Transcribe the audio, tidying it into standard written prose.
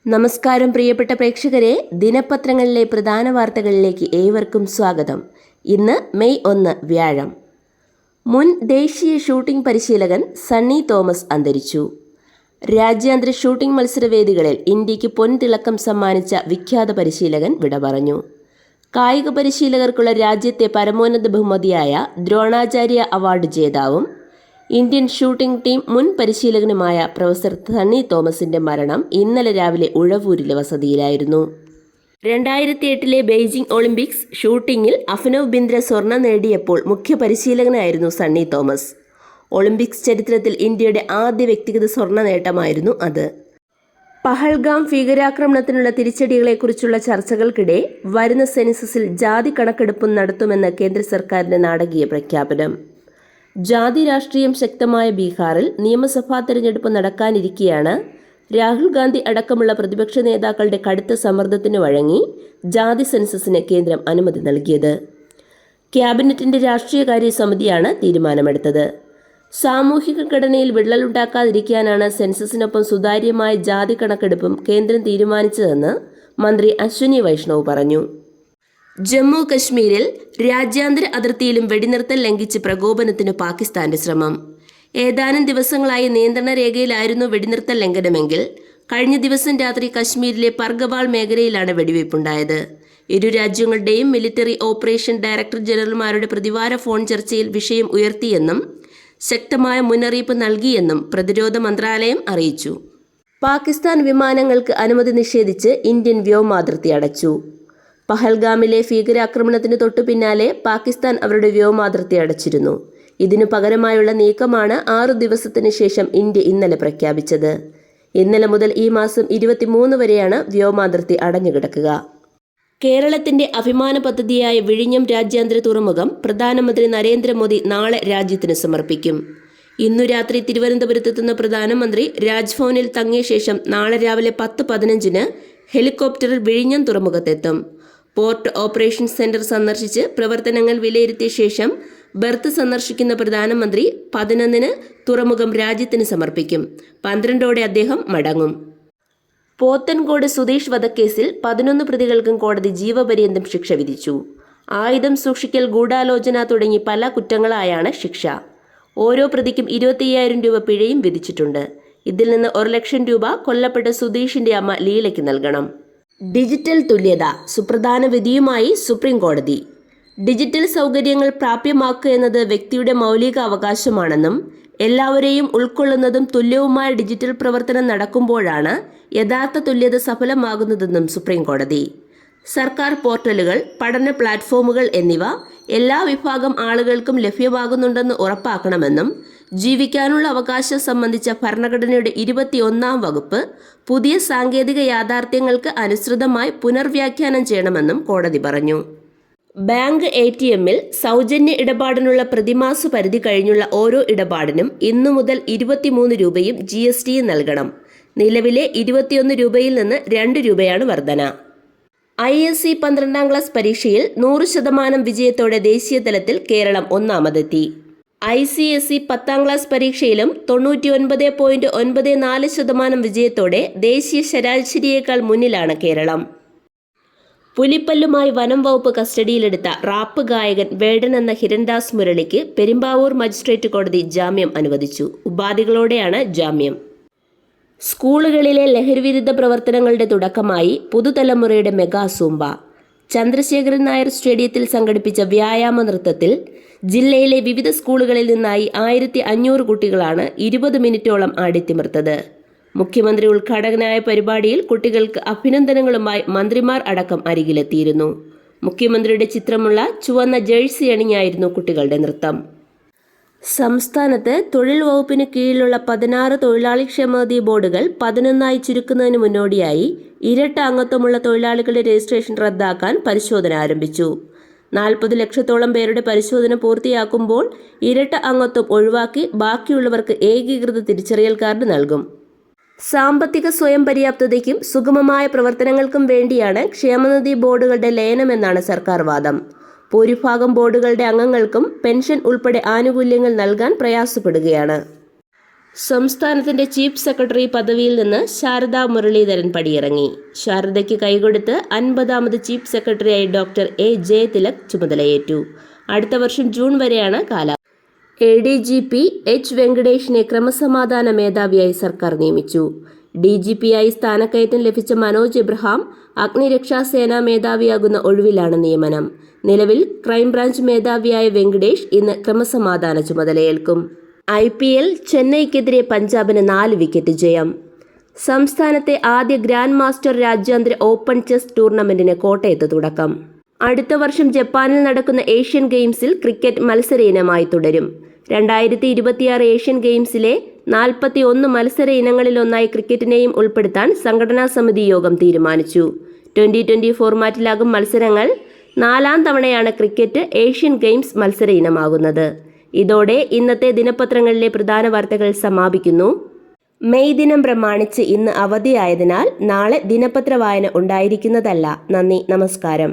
നമസ്കാരം പ്രിയപ്പെട്ട പ്രേക്ഷകരെ, ദിനപത്രങ്ങളിലെ പ്രധാന വാർത്തകളിലേക്ക് ഏവർക്കും സ്വാഗതം. ഇന്ന് മെയ് 1 വ്യാഴം. മുൻ ദേശീയ ഷൂട്ടിംഗ് പരിശീലകൻ സണ്ണി തോമസ് അന്തരിച്ചു. രാജ്യാന്തര ഷൂട്ടിംഗ് മത്സരവേദികളിൽ ഇന്ത്യക്ക് പൊൻതിളക്കം സമ്മാനിച്ച വിഖ്യാത പരിശീലകൻ വിട പറഞ്ഞു. കായിക പരിശീലകർക്കുള്ള രാജ്യത്തെ പരമോന്നത ബഹുമതിയായ ദ്രോണാചാര്യ അവാർഡ് ജേതാവും ഇന്ത്യൻ ഷൂട്ടിംഗ് ടീം മുൻ പരിശീലകനുമായ പ്രൊഫസർ സണ്ണി തോമസിന്റെ മരണം ഇന്നലെ രാവിലെ ഉഴവൂരിലെ വസതിയിലായിരുന്നു. 2008 ബെയ്ജിംഗ് ഒളിമ്പിക്സ് ഷൂട്ടിംഗിൽ അഭിനവ് ബിന്ദ്ര സ്വർണം നേടിയപ്പോൾ മുഖ്യ പരിശീലകനായിരുന്നു സണ്ണി തോമസ്. ഒളിമ്പിക്സ് ചരിത്രത്തിൽ ഇന്ത്യയുടെ ആദ്യ വ്യക്തിഗത സ്വർണ്ണ നേട്ടമായിരുന്നു അത്. പഹൽഗാം ഭീകരാക്രമണത്തിനുള്ള തിരിച്ചടികളെക്കുറിച്ചുള്ള ചർച്ചകൾക്കിടെ വരുന്ന സെൻസസിൽ ജാതി കണക്കെടുപ്പും നടത്തുമെന്ന് കേന്ദ്ര സർക്കാരിന്റെ നാടകീയ പ്രഖ്യാപനം. ജാതി രാഷ്ട്രീയം ശക്തമായ ബീഹാറിൽ നിയമസഭാ തെരഞ്ഞെടുപ്പ് നടക്കാനിരിക്കെയാണ് രാഹുൽ ഗാന്ധി അടക്കമുള്ള പ്രതിപക്ഷ നേതാക്കളുടെ കടുത്ത സമ്മർദ്ദത്തിന് വഴങ്ങി ജാതി സെൻസസിന് കേന്ദ്രം അനുമതി നൽകിയത്. ക്യാബിനറ്റിന്റെ രാഷ്ട്രീയകാര്യ സമിതിയാണ് തീരുമാനമെടുത്തത്. സാമൂഹിക ഘടനയിൽ വിള്ളലുണ്ടാക്കാതിരിക്കാനാണ് സെൻസസിനൊപ്പം സുതാര്യമായ ജാതി കണക്കെടുപ്പും കേന്ദ്രം തീരുമാനിച്ചതെന്ന് മന്ത്രി അശ്വിനി വൈഷ്ണവ് പറഞ്ഞു. ജമ്മു കശ്മീരിൽ രാജ്യാന്തര അതിർത്തിയിലും വെടിനിർത്തൽ ലംഘിച്ച് പ്രകോപനത്തിന് പാകിസ്ഥാന്റെ ശ്രമം. ഏതാനും ദിവസങ്ങളായി നിയന്ത്രണ രേഖയിലായിരുന്നു വെടിനിർത്തൽ ലംഘനമെങ്കിൽ കഴിഞ്ഞ ദിവസം രാത്രി കശ്മീരിലെ പർഗവാൾ മേഖലയിലാണ് വെടിവയ്പുണ്ടായത്. ഇരു രാജ്യങ്ങളുടെയും മിലിറ്ററി ഓപ്പറേഷൻ ഡയറക്ടർ ജനറൽമാരുടെ പ്രതിവാര ഫോൺ ചർച്ചയിൽ വിഷയം ഉയർത്തിയെന്നും ശക്തമായ മുന്നറിയിപ്പ് നൽകിയെന്നും പ്രതിരോധ മന്ത്രാലയം അറിയിച്ചു. പാകിസ്ഥാൻ വിമാനങ്ങൾക്ക് അനുമതി നിഷേധിച്ച് ഇന്ത്യൻ വ്യോമാതിർത്തി അടച്ചു. പഹൽഗാമിലെ ഭീകരാക്രമണത്തിന് തൊട്ടു പിന്നാലെ പാകിസ്ഥാൻ അവരുടെ വ്യോമാതിർത്തി അടച്ചിരുന്നു. ഇതിനു പകരമായുള്ള നീക്കമാണ് 6 ദിവസത്തിന് ശേഷം ഇന്ത്യ ഇന്നലെ പ്രഖ്യാപിച്ചത്. ഇന്നലെ മുതൽ ഈ മാസം 23 വരെയാണ് വ്യോമാതിർത്തി അടഞ്ഞുകിടക്കുക. കേരളത്തിന്റെ അഭിമാന പദ്ധതിയായ വിഴിഞ്ഞം രാജ്യാന്തര തുറമുഖം പ്രധാനമന്ത്രി നരേന്ദ്രമോദി നാളെ രാജ്യത്തിന് സമർപ്പിക്കും. ഇന്നു രാത്രി തിരുവനന്തപുരത്തെത്തുന്ന പ്രധാനമന്ത്രി രാജ്ഭവനിൽ തങ്ങിയ ശേഷം നാളെ രാവിലെ 10:15 ഹെലികോപ്റ്ററിൽ വിഴിഞ്ഞം തുറമുഖത്തെത്തും. പോർട്ട് ഓപ്പറേഷൻ സെന്റർ സന്ദർശിച്ച് പ്രവർത്തനങ്ങൾ വിലയിരുത്തിയ ശേഷം ബർത്ത് സന്ദർശിക്കുന്ന പ്രധാനമന്ത്രി 11 തുറമുഖം രാജ്യത്തിന് സമർപ്പിക്കും. 12 അദ്ദേഹം മടങ്ങും. പോത്തൻകോട് സുധീഷ് വധക്കേസിൽ 11 പ്രതികൾക്കും കോടതി ജീവപര്യന്തം ശിക്ഷ വിധിച്ചു. ആയുധം സൂക്ഷിക്കൽ, ഗൂഢാലോചന തുടങ്ങി പല കുറ്റങ്ങളായാണ് ശിക്ഷ. ഓരോ പ്രതിക്കും 25,000 രൂപ പിഴയും വിധിച്ചിട്ടുണ്ട്. ഇതിൽ നിന്ന് 1 ലക്ഷം രൂപ കൊല്ലപ്പെട്ട സുധീഷിന്റെ അമ്മ ലീലയ്ക്ക് നൽകണം. ഡിജിറ്റൽ തുല്യത സുപ്രധാന വിധിയുമായി സുപ്രീം കോടതി. ഡിജിറ്റൽ സൗകര്യങ്ങൾ പ്രാപ്യമാക്കുക എന്നത് വ്യക്തിയുടെ മൗലിക അവകാശമാണെന്നും എല്ലാവരെയും ഉൾക്കൊള്ളുന്നതും തുല്യവുമായ ഡിജിറ്റൽ പ്രവർത്തനം നടക്കുമ്പോഴാണ് യഥാർത്ഥ തുല്യത സഫലമാകുന്നതെന്നും സുപ്രീം കോടതി. സർക്കാർ പോർട്ടലുകൾ, പഠന പ്ലാറ്റ്ഫോമുകൾ എന്നിവ എല്ലാ വിഭാഗം ആളുകൾക്കും ലഭ്യമാകുന്നുണ്ടെന്ന് ഉറപ്പാക്കണമെന്നും ജീവിക്കാനുള്ള അവകാശം സംബന്ധിച്ച ഭരണഘടനയുടെ 21-ാം വകുപ്പ് പുതിയ സാങ്കേതിക യാഥാർത്ഥ്യങ്ങൾക്ക് അനുസൃതമായി പുനർവ്യാഖ്യാനം ചെയ്യണമെന്നും കോടതി പറഞ്ഞു. ബാങ്ക് ATMൽ സൗജന്യ ഇടപാടിനുള്ള പ്രതിമാസ പരിധി കഴിഞ്ഞുള്ള ഓരോ ഇടപാടിനും ഇന്നു മുതൽ 23 രൂപയും GST നൽകണം. നിലവിലെ 21 രൂപയിൽ നിന്ന് 2 രൂപയാണ് വർധന. ISC 12ാം ക്ലാസ് പരീക്ഷയിൽ 100% വിജയത്തോടെ ദേശീയ തലത്തിൽ കേരളം ഒന്നാമതെത്തി. ICSE 10ാം ക്ലാസ് പരീക്ഷയിലും 99.94% വിജയത്തോടെ ദേശീയ ശരാശരിയേക്കാൾ മുന്നിലാണ് കേരളം. പുലിപ്പല്ലുമായി വനം വകുപ്പ് കസ്റ്റഡിയിലെടുത്ത റാപ്പ് ഗായകൻ വേടൻ എന്ന ഹിരൺദാസ് മുരളിക്ക് പെരുമ്പാവൂർ മജിസ്ട്രേറ്റ് കോടതി ജാമ്യം അനുവദിച്ചു. ഉപാധികളോടെയാണ് ജാമ്യം. സ്കൂളുകളിലെ ലഹരിവിരുദ്ധ പ്രവർത്തനങ്ങളുടെ തുടക്കമായി പുതുതലമുറയുടെ മെഗാ സൂംബ. ചന്ദ്രശേഖരൻ നായർ സ്റ്റേഡിയത്തിൽ സംഘടിപ്പിച്ച വ്യായാമ നൃത്തത്തിൽ ജില്ലയിലെ വിവിധ സ്കൂളുകളിൽ നിന്നായി 1500 കുട്ടികളാണ് 20 മിനിറ്റോളം ആടിത്തിമിർത്തത്. മുഖ്യമന്ത്രി ഉദ്ഘാടകനായ പരിപാടിയിൽ കുട്ടികൾക്ക് അഭിനന്ദനങ്ങളുമായി മന്ത്രിമാർ അടക്കം അരികിലെത്തിയിരുന്നു. മുഖ്യമന്ത്രിയുടെ ചിത്രമുള്ള ചുവന്ന ജേഴ്സി അണിഞ്ഞായിരുന്നു കുട്ടികളുടെ നൃത്തം. സംസ്ഥാനത്ത് തൊഴിൽ വകുപ്പിന് കീഴിലുള്ള 16 തൊഴിലാളി ക്ഷേമനിധി ബോർഡുകൾ 11ആയി ചുരുക്കുന്നതിന് മുന്നോടിയായി ഇരട്ട അംഗത്വമുള്ള തൊഴിലാളികളുടെ രജിസ്ട്രേഷൻ റദ്ദാക്കാൻ പരിശോധന ആരംഭിച്ചു. 40 ലക്ഷത്തോളം പേരുടെ പരിശോധന പൂർത്തിയാക്കുമ്പോൾ ഇരട്ട അംഗത്വം ഒഴിവാക്കി ബാക്കിയുള്ളവർക്ക് ഏകീകൃത തിരിച്ചറിയൽ കാർഡ് നൽകും. സാമ്പത്തിക സ്വയം പര്യാപ്തതയ്ക്കും സുഗമമായ പ്രവർത്തനങ്ങൾക്കും വേണ്ടിയാണ് ക്ഷേമനിധി ബോർഡുകളുടെ ലയനമെന്നാണ് സർക്കാർ വാദം. ഭൂരിഭാഗം ബോർഡുകളുടെ അംഗങ്ങൾക്കും പെൻഷൻ ഉൾപ്പെടെ ആനുകൂല്യങ്ങൾ നൽകാൻ പ്രയാസപ്പെടുകയാണ്. സംസ്ഥാനത്തിന്റെ ചീഫ് സെക്രട്ടറി പദവിയിൽ നിന്ന് ശാരദാ മുരളീധരൻ പടിയിറങ്ങി. ശാരദയ്ക്ക് കൈകൊടുത്ത് 50ാമത് ചീഫ് സെക്രട്ടറിയായി ഡോക്ടർ എ ജയതിലക് ചുമതലയേറ്റു. അടുത്ത വർഷം ജൂൺ വരെയാണ് കാലാവധി. ADGP H വെങ്കടേഷിനെ ക്രമസമാധാന മേധാവിയായി സർക്കാർ നിയമിച്ചു. DGPയായി സ്ഥാനക്കയറ്റം ലഭിച്ച മനോജ് എബ്രഹാം അഗ്നിരക്ഷാസേനാ മേധാവിയാകുന്ന ഒഴിവിലാണ് നിയമനം. നിലവിൽ ക്രൈംബ്രാഞ്ച് മേധാവിയായ വെങ്കടേഷ് ഇന്ന് ക്രമസമാധാന ചുമതലയേൽക്കും. IPL ചെന്നൈക്കെതിരെ പഞ്ചാബിന് 4 വിക്കറ്റ് ജയം. സംസ്ഥാനത്തെ ആദ്യ ഗ്രാൻഡ് മാസ്റ്റർ രാജ്യാന്തര ഓപ്പൺ ചെസ് ടൂർണമെന്റിന് കോട്ടയത്ത് തുടക്കം. അടുത്ത വർഷം ജപ്പാനിൽ നടക്കുന്ന ഏഷ്യൻ ഗെയിംസിൽ ക്രിക്കറ്റ് മത്സര ഇനമായി തുടരും. 2026 ഏഷ്യൻ ഗെയിംസിലെ 41 മത്സര ഇനങ്ങളിലൊന്നായി ക്രിക്കറ്റിനെയും ഉൾപ്പെടുത്താൻ സംഘടനാ സമിതി യോഗം തീരുമാനിച്ചു. 2020 ഫോർമാറ്റിലാകും മത്സരങ്ങൾ. 4ാം തവണയാണ് ക്രിക്കറ്റ് ഏഷ്യൻ ഗെയിംസ് മത്സര ഇനമാകുന്നത്. ഇതോടെ ഇന്നത്തെ ദിനപത്രങ്ങളിലെ പ്രധാന വാർത്തകൾ സമാപിക്കുന്നു. മെയ് ദിനം പ്രമാണിച്ച് ഇന്ന് അവധിയായതിനാൽ നാളെ ദിനപത്ര വായന ഉണ്ടായിരിക്കുന്നതല്ല. നന്ദി, നമസ്കാരം.